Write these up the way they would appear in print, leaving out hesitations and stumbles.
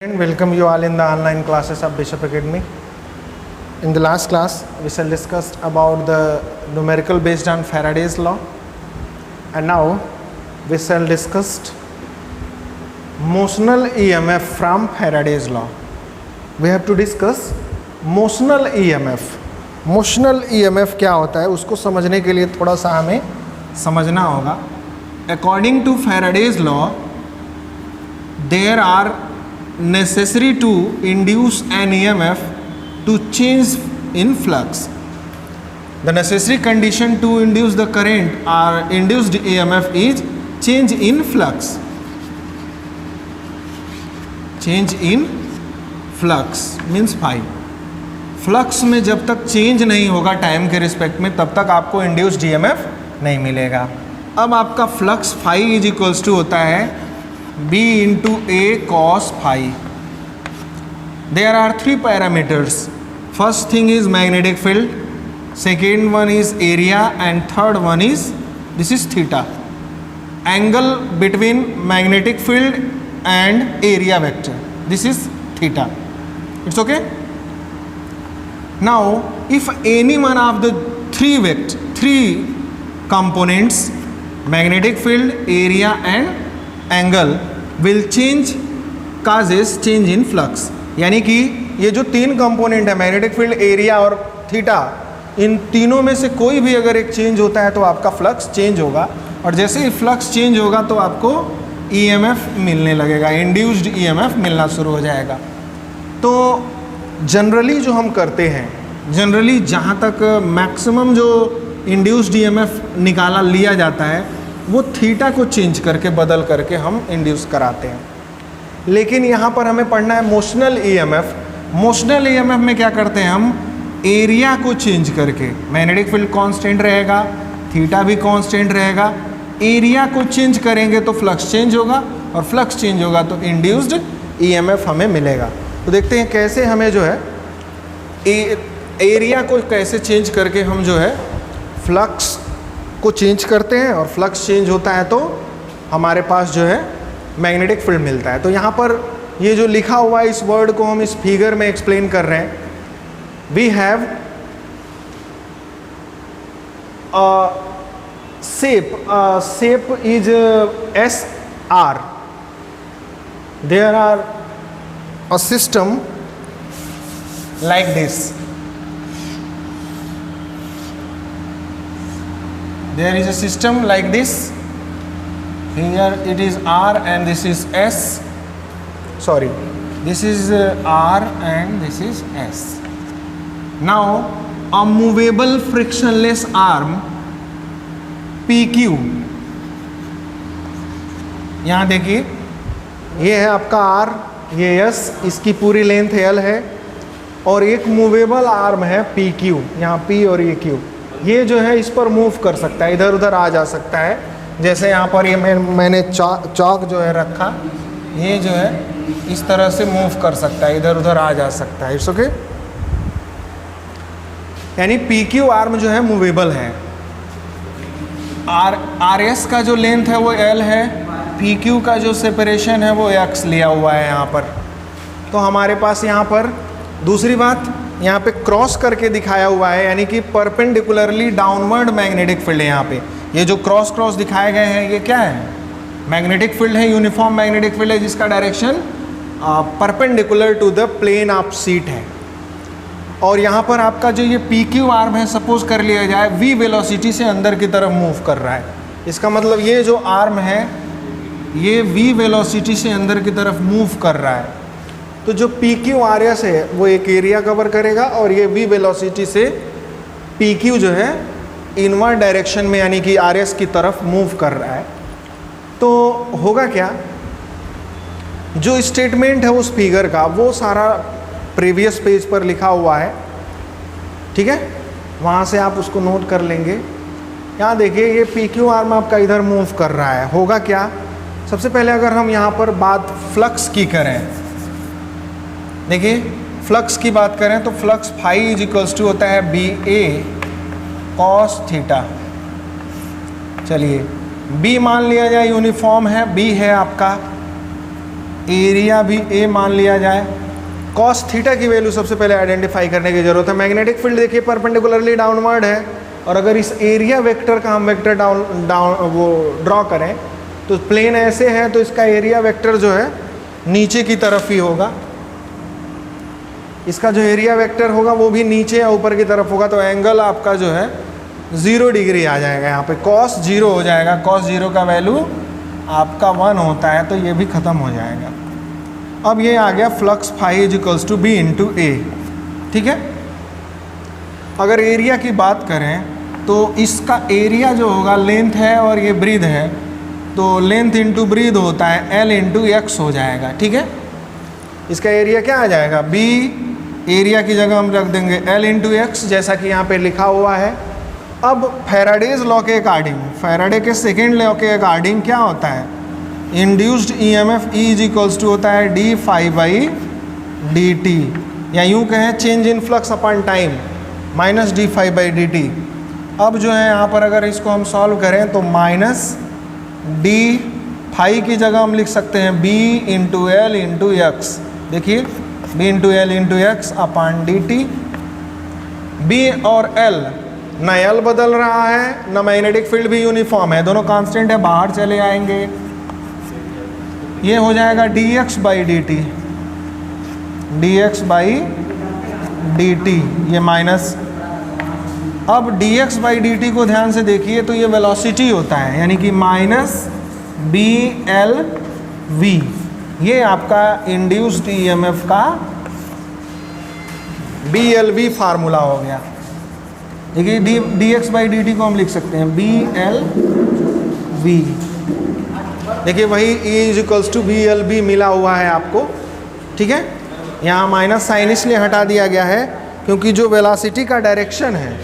And welcome you all in the online classes of Bishop Academy. In the last class, we shall discuss about the numerical based on Faraday's law, and now we shall discuss motional EMF from Faraday's law. We have to discuss motional EMF. Motional EMF क्या होता है उसको समझने के लिए थोड़ा सा हमें समझना होगा. According to Faraday's law, there are necessary to induce an EMF to change in flux. The necessary condition to induce the current or induced EMF is change in flux. Change in flux means phi. Flux में जब तक change नहीं होगा time के respect में तब तक आपको इंड्यूस्ड EMF नहीं मिलेगा. अब आपका flux phi is equals to होता है B into A cos phi. There are three parameters. First thing is magnetic field, second one is area, and third one is this is theta. Angle between magnetic field and area vector. This is theta. It's okay? Now, if any one of the three components, magnetic field, area, and angle will change causes change in flux. यानी कि ये जो तीन component है magnetic field, area और theta, इन तीनों में से कोई भी अगर एक चेंज होता है तो आपका फ्लक्स चेंज होगा, और जैसे ही फ्लक्स चेंज होगा तो आपको EMF मिलने लगेगा, इंड्यूस्ड EMF मिलना शुरू हो जाएगा. तो जनरली जो हम करते हैं, जनरली जहाँ तक मैक्सिमम जो इंड्यूस्ड EMF निकाला लिया जाता है वो थीटा को चेंज करके बदल करके हम इंड्यूस कराते हैं. लेकिन यहाँ पर हमें पढ़ना है मोशनल EMF. मोशनल EMF में क्या करते हैं हम, एरिया को चेंज करके, मैग्नेटिक फील्ड कांस्टेंट रहेगा, थीटा भी कांस्टेंट रहेगा, एरिया को चेंज करेंगे तो फ्लक्स चेंज होगा, और फ्लक्स चेंज होगा तो इंड्यूस्ड EMF हमें मिलेगा. तो देखते हैं कैसे हमें जो है एरिया को कैसे चेंज करके हम जो है फ्लक्स को चेंज करते हैं, और फ्लक्स चेंज होता है तो हमारे पास जो है मैग्नेटिक फील्ड मिलता है. तो यहाँ पर ये जो लिखा हुआ है इस वर्ड को हम इस फिगर में एक्सप्लेन कर रहे हैं. We have shape is SR. There are a system like this. There is a system like this. Here it is R and this is S. Sorry, this is R and this is S. Now, a movable frictionless arm PQ. यहाँ देखिए, ये है आपका R, ये S, इसकी पूरी length L है, और एक मूवेबल आर्म है PQ. यहाँ P और ये Q, ये जो है इस पर मूव कर सकता है, इधर उधर आ जा सकता है. जैसे यहाँ पर ये मैंने चौक जो है रखा, ये जो है इस तरह से मूव कर सकता है, इधर उधर आ जा सकता है. It's okay. यानी PQ आर्म जो है मूवेबल है. RS का जो लेंथ है वो L है, PQ का जो सेपरेशन है वो X लिया हुआ है यहाँ पर. तो हमारे पास यहाँ पर दूसरी बात, यहाँ पे क्रॉस करके दिखाया हुआ है, यानी कि परपेंडिकुलरली डाउनवर्ड मैग्नेटिक फील्ड है. यहाँ पे ये जो क्रॉस दिखाए गए हैं ये क्या है, मैग्नेटिक फील्ड है, यूनिफॉर्म मैग्नेटिक फील्ड है जिसका direction perpendicular to the plane of sheet है. और यहाँ पर आपका जो ये PQ आर्म है, सपोज कर लिया जाए V वेलोसिटी से अंदर की तरफ मूव कर रहा है. इसका मतलब ये जो आर्म है ये V वेलोसिटी से अंदर की तरफ मूव कर रहा है. तो जो PQ RS है वो एक एरिया कवर करेगा, और ये V वेलोसिटी से PQ जो है इनवर्ड डायरेक्शन में यानी कि RS की तरफ मूव कर रहा है. तो होगा क्या, जो स्टेटमेंट है उस फिगर का वो सारा प्रीवियस पेज पर लिखा हुआ है, ठीक है, वहाँ से आप उसको नोट कर लेंगे. यहाँ देखिए ये PQ आर्म आपका इधर मूव कर रहा है. होगा क्या, सबसे पहले अगर हम यहाँ पर बात फ्लक्स की करें, देखिए फ्लक्स की बात करें तो flux phi is equals to होता है BA cos थीटा. चलिए B मान लिया जाए यूनिफॉर्म है, B है आपका एरिया भी ए मान लिया जाए। कॉस थीटा की वैल्यू सबसे पहले आइडेंटिफाई करने की जरूरत है। मैग्नेटिक फील्ड देखिए परपेंडिकुलरली डाउनवर्ड है, और अगर इस एरिया वेक्टर का हम वेक्टर वो ड्रॉ करें तो प्लेन ऐसे है तो इसका एरिया वेक्टर जो है नीचे की तरफ ही होगा, इसका जो एरिया वेक्टर होगा वो भी नीचे या ऊपर की तरफ होगा, तो एंगल आपका जो है 0 डिग्री आ जाएगा। यहाँ पे कॉस 0 हो जाएगा, कॉस 0 का वैल्यू आपका 1 होता है, तो ये भी ख़त्म हो जाएगा। अब ये आ गया flux phi is equals to B into A, ठीक है। अगर एरिया की बात करें तो इसका एरिया जो होगा लेंथ है और ये ब्रीथ है, तो लेंथ इंटू ब्रीथ होता है एल इंटू एक्स हो जाएगा, ठीक है। इसका एरिया क्या आ जाएगा, बी एरिया की जगह हम रख देंगे एल इंटू एक्स, जैसा कि यहाँ पे लिखा हुआ है। अब फैराडेज लॉ के अकॉर्डिंग, फैराडे के सेकेंड लॉ के अकॉर्डिंग क्या होता है, induced EMF E is equals to होता है d phi by d t, या यूँ कहें change in flux upon time minus d phi by d t. अब जो है यहाँ पर अगर इसको हम सॉल्व करें तो माइनस डी फाई की जगह हम लिख सकते हैं B into L into X, देखिए B into L into X upon D T. B और एल, न एल बदल रहा है न मैग्नेटिक फील्ड भी यूनिफॉर्म है, दोनों कांस्टेंट है, बाहर चले आएंगे, ये हो जाएगा D x by d T, D x by d T, ये माइनस। अब D x by d T को ध्यान से देखिए तो ये वेलोसिटी होता है, यानी कि माइनस बी एल वी, ये आपका इंड्यूस्ड ईएमएफ का बी एल वी फार्मूला हो गया। देखिए D x by d T को हम लिख सकते हैं बी एल वी, देखिए वही E is equals to B L B मिला हुआ है आपको, ठीक है। यहाँ माइनस साइन इसलिए हटा दिया गया है क्योंकि जो वेलोसिटी का डायरेक्शन है,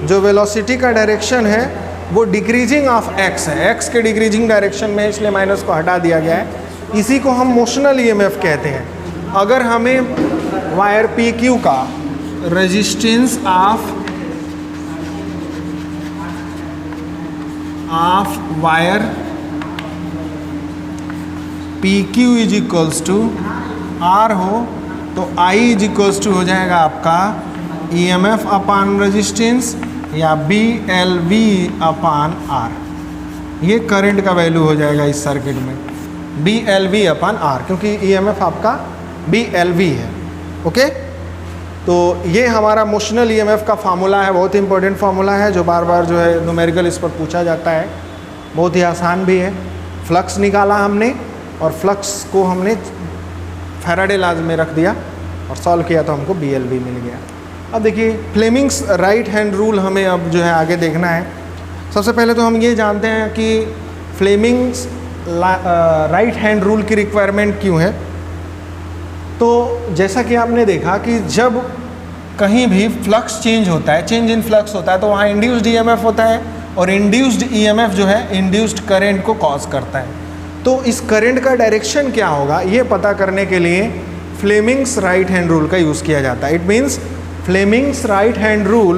जो वेलोसिटी का डायरेक्शन है वो डिक्रीजिंग ऑफ एक्स है, एक्स के डिक्रीजिंग डायरेक्शन में, इसलिए माइनस को हटा दिया गया है। इसी को हम मोशनल ईएमएफ कहते हैं। अगर हमें वायर पी क्यू का resistance of wire P Q is equals to R हो तो आई इज इक्वल्स टू हो जाएगा आपका E M F upon resistance या B L V upon R, ये करंट का वैल्यू हो जाएगा इस सर्किट में, B L V upon R, क्योंकि ई एम एफ आपका बी एल वी है, ओके। तो ये हमारा मोशनल ई एम एफ का फार्मूला है, बहुत ही इंपॉर्टेंट फार्मूला है जो बार बार जो है न्यूमेरिकल इस पर पूछा जाता है, बहुत ही आसान भी है। फ्लक्स निकाला हमने और फ्लक्स को हमने फैराडे लॉज में रख दिया और सॉल्व किया तो हमको बी एल वी मिल गया। अब देखिए फ्लेमिंग्स राइट हैंड रूल हमें अब जो है आगे देखना है। सबसे पहले तो हम ये जानते हैं कि फ्लेमिंग्स राइट हैंड रूल की रिक्वायरमेंट क्यों है। तो जैसा कि आपने देखा कि जब कहीं भी फ्लक्स चेंज होता है, चेंज इन फ्लक्स होता है, तो वहाँ इंड्यूस्ड ईएमएफ होता है और इंड्यूस्ड ईएमएफ जो है इंड्यूस्ड करंट को कॉज करता है। तो इस करंट का डायरेक्शन क्या होगा ये पता करने के लिए फ्लेमिंग्स राइट हैंड रूल का यूज़ किया जाता है। It means Fleming's right hand rule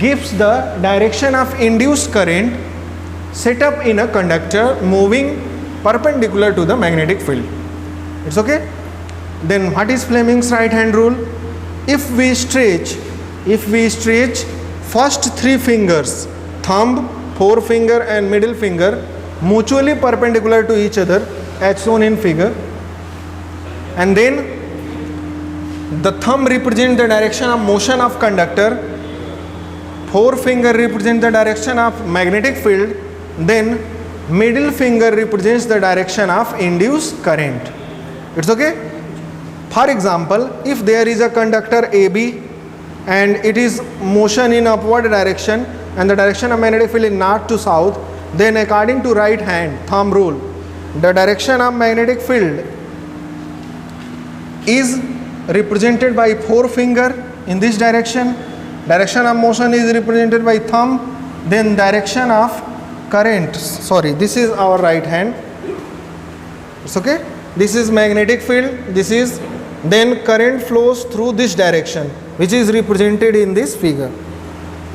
gives the direction of induced current set up in a conductor moving perpendicular to the magnetic field. It's okay? Then what is Fleming's right hand rule? If we stretch first three fingers, thumb, forefinger and middle finger mutually perpendicular to each other as shown in figure, and then the thumb represents the direction of motion of conductor, forefinger represents the direction of magnetic field, then middle finger represents the direction of induced current. It's okay? For example, if there is a conductor AB and it is motion in upward direction and the direction of magnetic field is north to south, then according to right hand thumb rule, the direction of magnetic field is represented by forefinger in this direction, direction of motion is represented by thumb, then direction of current, sorry, this is our right hand, it's okay, this is magnetic field, this is, then current flows through this direction which is represented in this figure.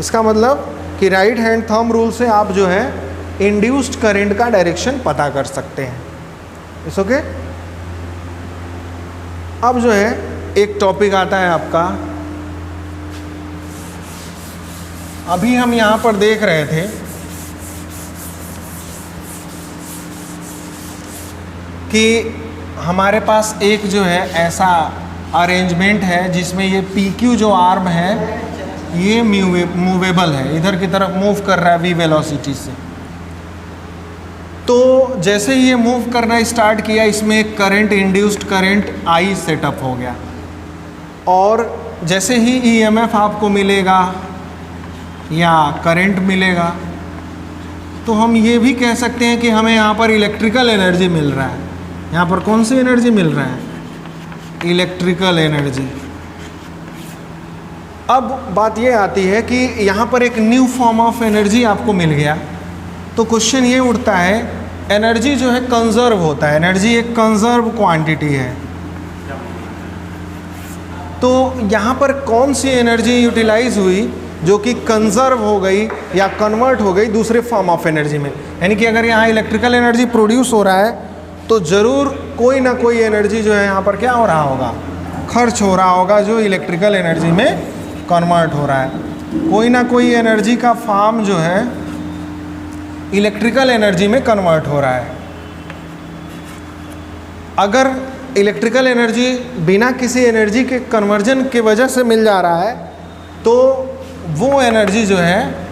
इसका मतलब कि right hand thumb rule से आप जो है induced current का direction पता कर सकते हैं। It's okay. अब जो है एक टॉपिक आता है आपका, अभी हम यहाँ पर देख रहे थे कि हमारे पास एक जो है ऐसा अरेंजमेंट है जिसमें ये PQ जो आर्म है ये मूवेबल है, इधर की तरफ मूव कर रहा है v वेलोसिटी से। तो जैसे ही ये मूव करना स्टार्ट किया, इसमें एक current, induced current I setup हो गया, और जैसे ही EMF आपको मिलेगा या करंट मिलेगा, तो हम ये भी कह सकते हैं कि हमें यहाँ पर इलेक्ट्रिकल एनर्जी मिल रहा है। यहाँ पर कौन सी एनर्जी मिल रहा है? Electrical energy. अब बात ये आती है कि यहाँ पर एक न्यू फॉर्म ऑफ एनर्जी आपको मिल गया, तो क्वेश्चन ये उठता है, एनर्जी जो है कंजर्व होता है, एनर्जी एक कंजर्व क्वांटिटी है, तो यहाँ पर कौन सी एनर्जी यूटिलाइज हुई जो कि कंजर्व हो गई या कन्वर्ट हो गई दूसरे फॉर्म ऑफ एनर्जी में? यानी कि अगर यहाँ इलेक्ट्रिकल एनर्जी प्रोड्यूस हो रहा है तो ज़रूर कोई ना कोई एनर्जी जो है यहाँ पर क्या हो रहा होगा? खर्च हो रहा होगा, जो इलेक्ट्रिकल एनर्जी में कन्वर्ट हो रहा है। कोई ना कोई एनर्जी का फॉर्म जो है इलेक्ट्रिकल एनर्जी में कन्वर्ट हो रहा है। अगर इलेक्ट्रिकल एनर्जी बिना किसी एनर्जी के कन्वर्जन की वजह से मिल जा रहा है, तो वो एनर्जी जो है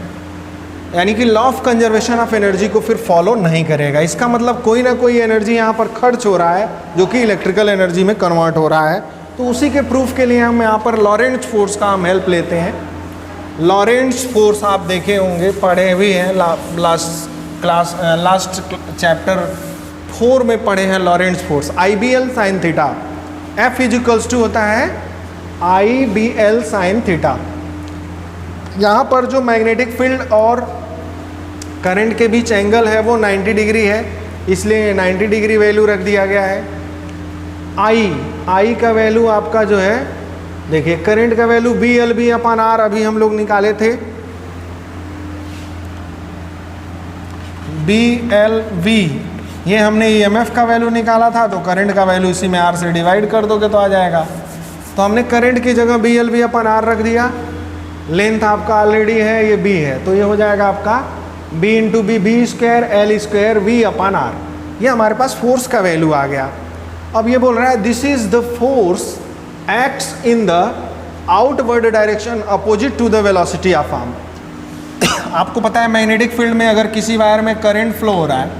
यानी कि law of conservation of energy को फिर फॉलो नहीं करेगा। इसका मतलब कोई ना कोई एनर्जी यहाँ पर खर्च हो रहा है जो कि इलेक्ट्रिकल एनर्जी में कन्वर्ट हो रहा है। तो उसी के प्रूफ के लिए हम यहाँ पर लॉरेंट्ज़ फोर्स का हम हेल्प लेते हैं। लॉरेंट्ज़ फोर्स आप देखे होंगे, पढ़े भी हैं, लास्ट चैप्टर 4 में पढ़े हैं Lorentz force. IBL sine theta, F is होता है IBL साइन थीटा। यहाँ पर जो मैग्नेटिक फील्ड और करंट के बीच एंगल है वो 90 डिग्री है, इसलिए 90 डिग्री वैल्यू रख दिया गया है। I का वैल्यू आपका जो है, देखिए करंट का वैल्यू BLV/R अभी हम लोग निकाले थे, BLV, ये हमने EMF का वैल्यू निकाला था, तो करंट का वैल्यू इसी में R से डिवाइड कर दोगे तो आ जाएगा। तो हमने करंट की जगह BLV/R रख दिया। लेंथ आपका ऑलरेडी है, ये B है, तो ये हो जाएगा आपका B into B, B² L² V/R। ये हमारे पास फोर्स का वैल्यू आ गया। अब ये बोल रहा है this is the force acts in the outward direction opposite to the velocity of arm. आपको पता है मैग्नेटिक फील्ड में अगर किसी वायर में करंट फ्लो हो रहा है,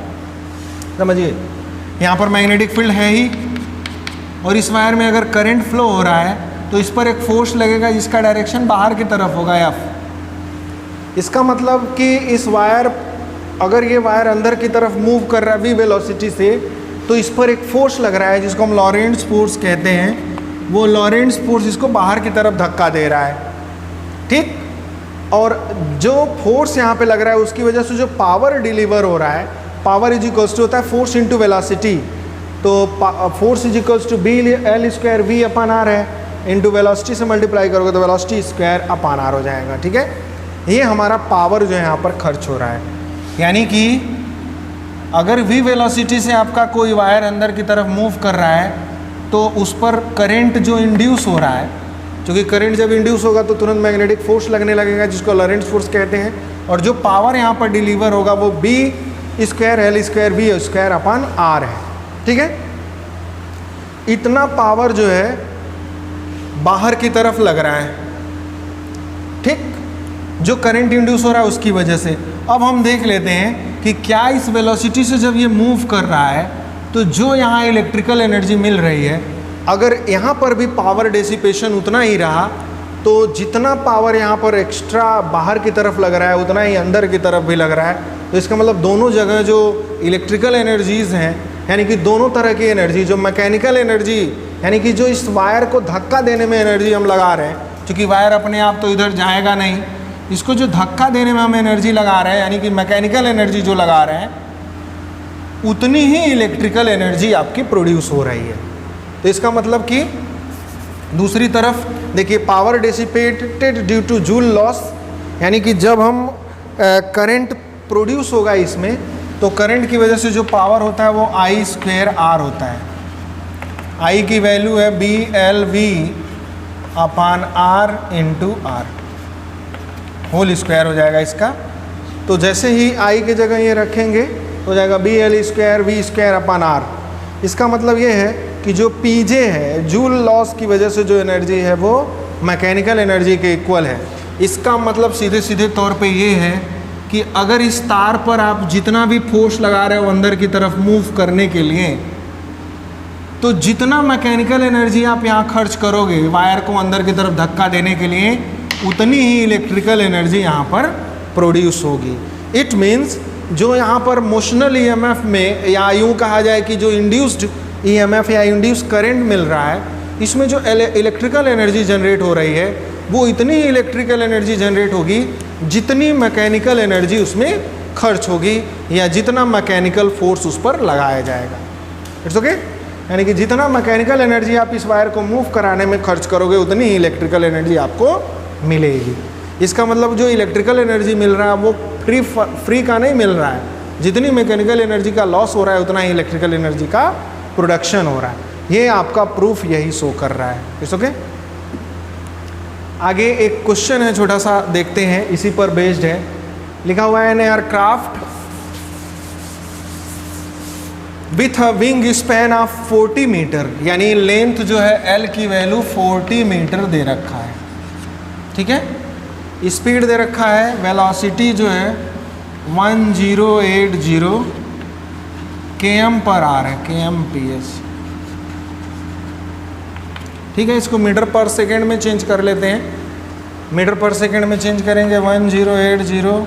समझिए यहाँ पर मैग्नेटिक फील्ड है ही, और इस वायर में अगर करंट फ्लो हो रहा है तो इस पर एक फोर्स लगेगा जिसका डायरेक्शन बाहर की तरफ होगा F। इसका मतलब कि इस वायर, अगर ये वायर अंदर की तरफ मूव कर रहा है v वेलोसिटी से, तो इस पर एक फोर्स लग रहा है जिसको हम लॉरेंट्ज़ फोर्स कहते हैं। वो लॉरेंट्ज़ फोर्स इसको बाहर की तरफ धक्का दे रहा है, ठीक। और जो फोर्स यहाँ पे लग रहा है उसकी वजह से जो पावर डिलीवर हो रहा है, पावर इज इक्वल्स टू होता है फोर्स इंटू वेलोसिटी। तो force is equals to BL² V/R है, इंटू वेलोसिटी से मल्टीप्लाई करोगे तो वेलोसिटी²/R हो जाएगा, ठीक है। ये हमारा पावर जो है यहाँ पर खर्च हो रहा है। यानी कि अगर v वेलोसिटी से आपका कोई वायर अंदर की तरफ मूव कर रहा है तो उस पर करंट जो इंड्यूस हो रहा है, क्योंकि करंट जब इंड्यूस होगा तो तुरंत मैग्नेटिक फोर्स लगने लगेगा जिसको लॉरेंट्ज़ फोर्स कहते हैं, और जो पावर यहाँ पर डिलीवर होगा वो B² L² V²/R है, ठीक है। इतना पावर जो है बाहर की तरफ लग रहा है, ठीक, जो करंट इंड्यूस हो रहा है उसकी वजह से। अब हम देख लेते हैं कि क्या इस वेलोसिटी से जब ये मूव कर रहा है तो जो यहाँ इलेक्ट्रिकल एनर्जी मिल रही है, अगर यहाँ पर भी पावर डेसिपेशन उतना ही रहा तो जितना पावर यहाँ पर एक्स्ट्रा बाहर की तरफ लग रहा है उतना ही अंदर की तरफ भी लग रहा है। तो इसका मतलब दोनों जगह जो इलेक्ट्रिकल एनर्जीज़ हैं, यानी कि दोनों तरह की एनर्जी, जो मैकेनिकल एनर्जी यानी कि जो इस वायर को धक्का देने में एनर्जी हम लगा रहे हैं, क्योंकि वायर अपने आप तो इधर जाएगा नहीं, इसको जो धक्का देने में हम एनर्जी लगा रहे हैं यानी कि मैकेनिकल एनर्जी जो लगा रहे हैं, उतनी ही इलेक्ट्रिकल एनर्जी आपकी प्रोड्यूस हो रही है। तो इसका मतलब कि दूसरी तरफ देखिए power dissipated due two joule loss, यानी कि जब हम करंट प्रोड्यूस होगा इसमें तो करंट की वजह से जो पावर होता है वो I² R होता है। आई की वैल्यू है BLV upon R into R, whole square हो जाएगा इसका। तो जैसे ही आई की जगह ये रखेंगे हो जाएगा BL square V square upon R। इसका मतलब ये है कि जो PJ है, जूल लॉस की वजह से जो एनर्जी है वो मैकेनिकल एनर्जी के इक्वल है। इसका मतलब सीधे सीधे तौर पे ये है कि अगर इस तार पर आप जितना भी फोर्स लगा रहे हो अंदर की तरफ मूव करने के लिए, तो जितना मैकेनिकल एनर्जी आप यहाँ खर्च करोगे वायर को अंदर की तरफ धक्का देने के लिए, उतनी ही इलेक्ट्रिकल एनर्जी यहाँ पर प्रोड्यूस होगी। इट मीन्स जो यहाँ पर मोशनल EMF में, या यूँ कहा जाए कि जो इंड्यूस्ड EMF या इंड्यूस करंट मिल रहा है, इसमें जो इलेक्ट्रिकल एनर्जी जनरेट हो रही है वो इतनी ही इलेक्ट्रिकल एनर्जी जनरेट होगी जितनी मैकेनिकल एनर्जी उसमें खर्च होगी, या जितना मैकेनिकल फोर्स उस पर लगाया जाएगा। It's okay. यानी कि जितना मैकेनिकल एनर्जी आप इस वायर को मूव कराने में खर्च करोगे उतनी ही इलेक्ट्रिकल एनर्जी आपको मिलेगी। इसका मतलब जो इलेक्ट्रिकल एनर्जी मिल रहा है वो फ्री का नहीं मिल रहा है, जितनी मैकेनिकल एनर्जी का लॉस हो रहा है उतना ही इलेक्ट्रिकल एनर्जी का प्रोडक्शन हो रहा है। ये आपका प्रूफ यही शो कर रहा है। It's okay. आगे एक क्वेश्चन है छोटा सा, देखते हैं, इसी पर बेस्ड है। लिखा हुआ है an aircraft with a wing span of 40 metre, यानी लेंथ जो है L की वैल्यू 40 मीटर दे रखा है, ठीक है। स्पीड दे रखा है, वेलोसिटी जो है 1080 km/h है, kmph, ठीक है। इसको मीटर पर सेकेंड में चेंज कर लेते हैं। मीटर पर सेकेंड में चेंज करेंगे 1080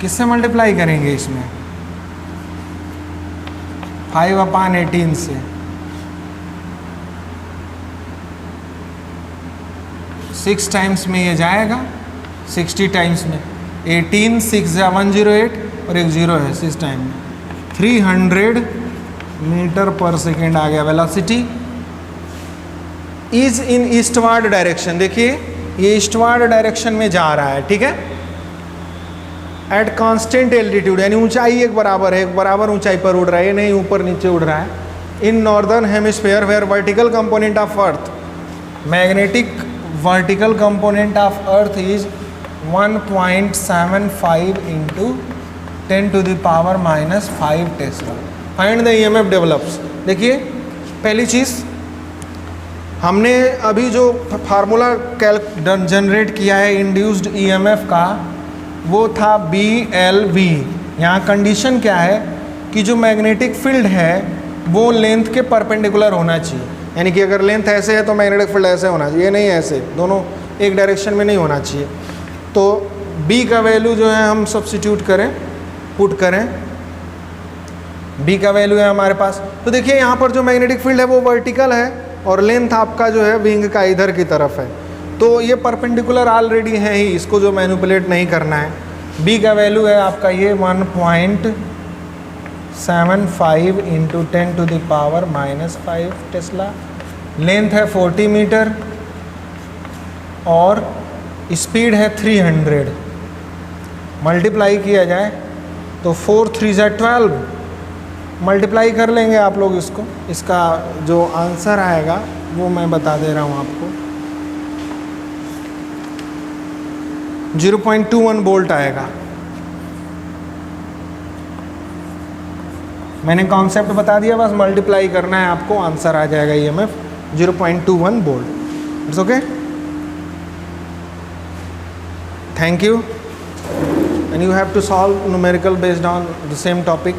किससे मल्टीप्लाई करेंगे इसमें, 5/18 से। 6 टाइम्स में ये जाएगा, 60 टाइम्स में 18, 6 108 और एक 0 है 6 टाइम में, 300 मीटर पर सेकेंड आ गया। Velocity is in eastward direction, देखिए ये ईस्टवर्ड डायरेक्शन में जा रहा है, ठीक है। एट कांस्टेंट एल्टीट्यूड, यानी ऊंचाई एक बराबर है, एक बराबर ऊंचाई पर उड़ रहा है, ये नहीं ऊपर नीचे उड़ रहा है। In northern hemisphere where vertical component of earth, magnetic vertical component of earth is 1.75 into 10⁻⁻5 tesla. Find the EMF develops. देखिए पहली चीज़, हमने अभी जो फार्मूला जनरेट किया है इंड्यूस्ड EMF का, वो था BLV। यहाँ कंडीशन क्या है कि जो मैग्नेटिक फील्ड है वो लेंथ के परपेंडिकुलर होना चाहिए, यानी कि अगर लेंथ ऐसे है तो मैग्नेटिक फील्ड ऐसे होना चाहिए, नहीं ऐसे, दोनों एक डायरेक्शन में नहीं होना चाहिए। तो B का वैल्यू जो है हम सब्स्टिट्यूट करें, पुट करें, B का वैल्यू है हमारे पास। तो देखिए यहाँ पर जो मैग्नेटिक फील्ड है वो वर्टिकल है और लेंथ आपका जो है विंग का इधर की तरफ है, तो ये परपेंडिकुलर ऑलरेडी है ही, इसको जो मैनिपुलेट नहीं करना है। B का वैल्यू है आपका ये 1.75 इंटू 10⁻⁻5 टेस्ला। लेंथ है 40 मीटर और स्पीड है 300। मल्टीप्लाई किया जाए तो 4 3 12, मल्टीप्लाई कर लेंगे आप लोग इसको। इसका जो आंसर आएगा वो मैं बता दे रहा हूँ आपको, 0.21 वोल्ट आएगा। मैंने कॉन्सेप्ट बता दिया, बस मल्टीप्लाई करना है आपको, आंसर आ जाएगा EMF 0.21 volt. It's okay, thank you. And you have to solve numerical based on the same topic.